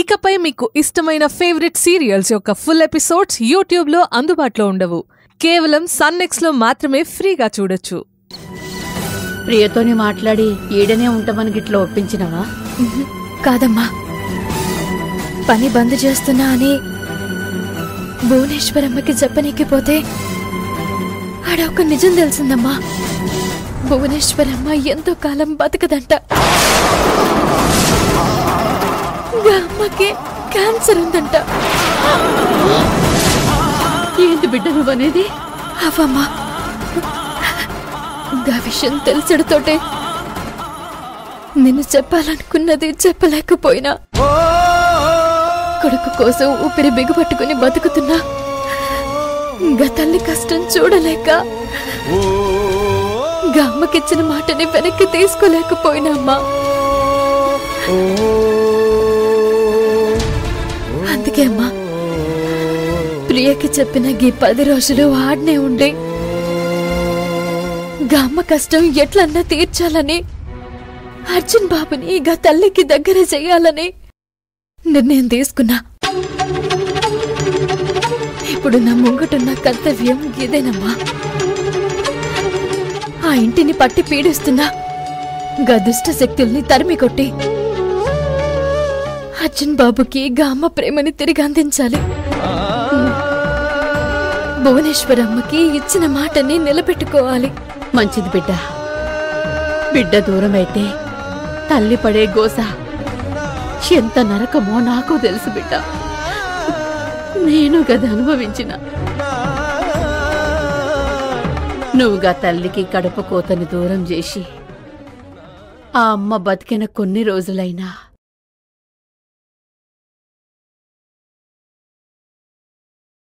ఇకపై మీకు ఇష్టమైన ఫేవరెట్ సీరియల్స్ యొక్క ఫుల్ ఎపిసోడ్స్ యూట్యూబ్లో అందుబాటులో ఉండవు. కేవలం సన్నెక్స్లో మాత్రమే ఫ్రీగా చూడొచ్చు. ప్రియతోని మాట్లాడి ఈడనే ఉంటామని గిట్లా ఒప్పించినవా? కాదమ్మా, పని బంద్ చేస్తున్నా అని భువనేశ్వరమ్మకి చెప్పనీకిపోతే ఆడ ఒక నిజం తెలిసిందమ్మా. భువనేశ్వరమ్మ ఎంతో కాలం బతకదంట. అమ్మకి క్యాన్సర్ ఉందంట. ఏంటి బిడ్డ నువ్వనేది? అవమ్మా, గా విషయం తెలిసడితోటే నిన్ను చెప్పాలనుకున్నది చెప్పలేకపోయినా, కొడుకు కోసం ఊపిరి బిగుపట్టుకుని బతుకుతున్నా గా తల్లి కష్టం చూడలేక గా అమ్మకిచ్చిన మాటని వెనక్కి తీసుకోలేకపోయినా అమ్మా. అందుకే అమ్మా, ప్రియకి చెప్పిన గీ 10 రోజులు ఆడనే ఉండి గా అమ్మ కష్టం ఎట్లన్నా తీర్చాలని, అర్జున్ బాబుని గా తల్లికి దగ్గర చెయ్యాలని నిర్ణయం తీసుకున్నా. ఇప్పుడు నా ముంగటున్న కర్తవ్యం ఇదేనమ్మా. ఆ ఇంటిని పట్టి పీడిస్తున్నా గా దుష్ట శక్తుల్ని తరిమి కొట్టి అర్జున్ బాబుకి గా అమ్మ ప్రేమని తిరిగి అందించాలి. భువనేశ్వరమ్మకి ఇచ్చిన మాటని నిలబెట్టుకోవాలి. మంచిది బిడ్డ. బిడ్డ దూరమైతే తల్లి పడే గోస ఎంత నరకమో నాకు తెలుసు బిడ్డ. నేను గది అనుభవించిన. నువ్వుగా తల్లికి కడుపు కోతని దూరం చేసి ఆ అమ్మ బతికిన కొన్ని రోజులైనా